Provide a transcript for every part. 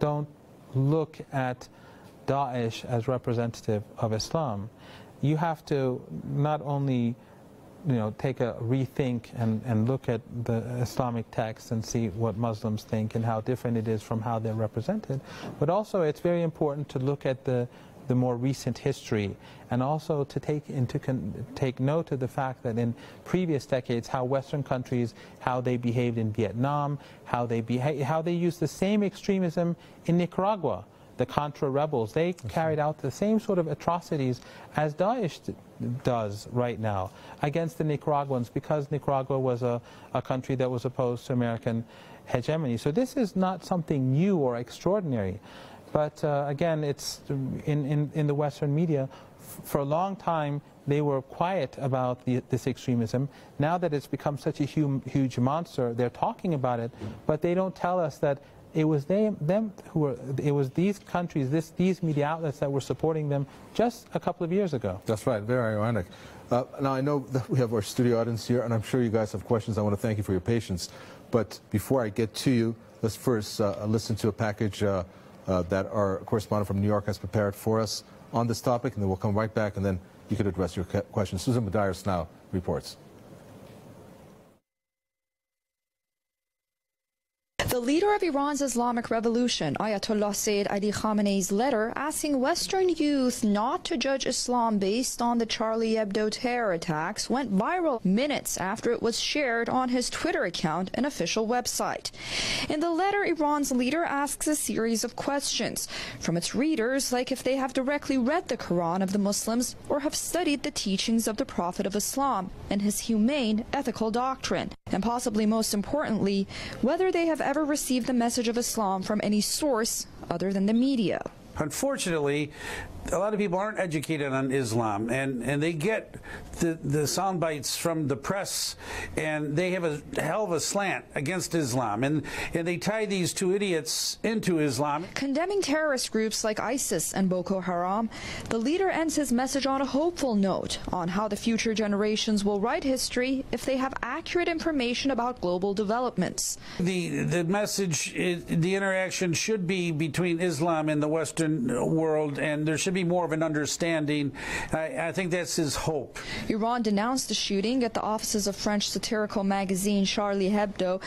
don't look at Daesh as representative of Islam. You have to not only take a rethink and look at the Islamic text and see what Muslims think and how different it is from how they're represented, but also it's very important to look at the more recent history, and also to take note of the fact that in previous decades how Western countries, how they behaved in Vietnam, how they used the same extremism in Nicaragua. The Contra rebels, they carried out the same sort of atrocities as Daesh does right now against the Nicaraguans, because Nicaragua was a country that was opposed to American hegemony. So this is not something new or extraordinary. But again, it's in the Western media, for a long time they were quiet about this extremism. Now that it's become such a huge monster, they're talking about it, but they don't tell us that it was it was these countries, these media outlets that were supporting them just a couple of years ago. That's right, very ironic. Now I know that we have our studio audience here, and I'm sure you guys have questions. I want to thank you for your patience. But before I get to you, let's first listen to a package that our correspondent from New York has prepared for us on this topic, and then we'll come right back, and then you could address your questions. Susan Modaress now reports. The leader of Iran's Islamic Revolution, Ayatollah Sayyid Ali Khamenei's letter asking Western youth not to judge Islam based on the Charlie Hebdo terror attacks went viral minutes after it was shared on his Twitter account, an official website. In the letter, Iran's leader asks a series of questions from its readers, like if they have directly read the Quran of the Muslims or have studied the teachings of the Prophet of Islam and his humane ethical doctrine, and possibly most importantly, whether they have ever received the message of Islam from any source other than the media. Unfortunately, a lot of people aren't educated on Islam, and they get the sound bites from the press, and they have a hell of a slant against Islam, and they tie these two idiots into Islam. Condemning terrorist groups like ISIS and Boko Haram, the leader ends his message on a hopeful note on how the future generations will write history if they have accurate information about global developments. The message, the interaction should be between Islam and the Western world, and there should be more of an understanding. I think that's his hope. Iran denounced the shooting at the offices of French satirical magazine Charlie Hebdo,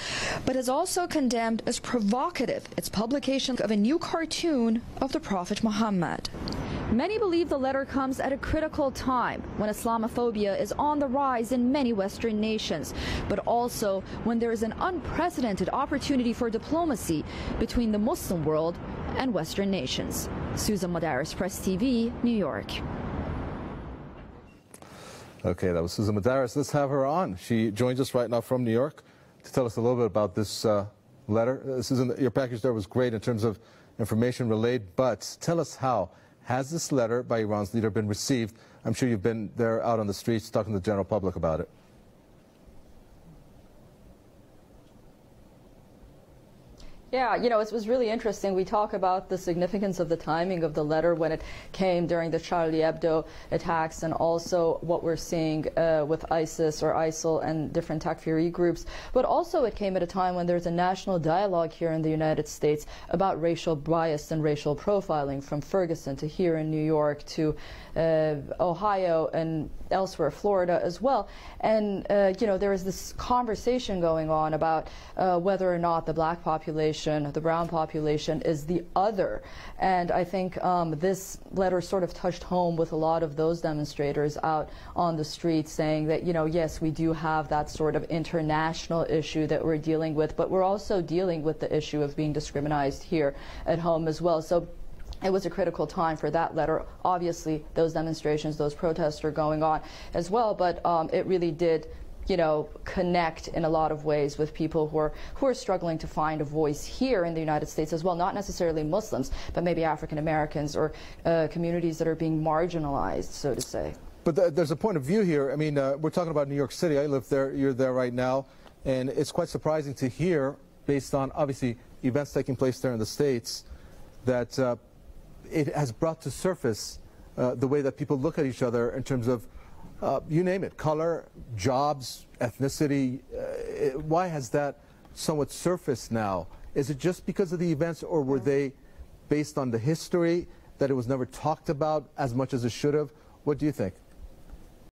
but has also condemned as provocative its publication of a new cartoon of the Prophet Muhammad. Many believe the letter comes at a critical time when Islamophobia is on the rise in many Western nations, but also when there is an unprecedented opportunity for diplomacy between the Muslim world and Western nations. Susan Modaress, Press TV, New York. Okay, that was Susan Modaress. Let's have her on. She joins us right now from New York to tell us a little bit about this letter. Susan, your package there was great in terms of information relayed, but tell us how. Has this letter by Iran's leader been received? I'm sure you've been there out on the streets talking to the general public about it. Yeah, it was really interesting. We talk about the significance of the timing of the letter when it came during the Charlie Hebdo attacks, and also what we're seeing with ISIS or ISIL and different Takfiri groups. But also it came at a time when there's a national dialogue here in the United States about racial bias and racial profiling, from Ferguson to here in New York to Ohio and elsewhere, Florida as well. And, there is this conversation going on about whether or not the black population, the brown population, is the other. And I think this letter sort of touched home with a lot of those demonstrators out on the street, saying that, yes, we do have that sort of international issue that we're dealing with, but we're also dealing with the issue of being discriminated here at home as well. So it was a critical time for that letter. Obviously, those demonstrations, those protests are going on as well, but it really did, connect in a lot of ways with people who are struggling to find a voice here in the United States as well, not necessarily Muslims, but maybe African Americans or communities that are being marginalized, so to say. But there's a point of view here. I mean, we're talking about New York City. I live there. You're there right now. And it's quite surprising to hear, based on, obviously, events taking place there in the States, that it has brought to surface the way that people look at each other in terms of, you name it, color, jobs, ethnicity. Why has that somewhat surfaced now? Is it just because of the events, or were they based on the history, that it was never talked about as much as it should have? What do you think?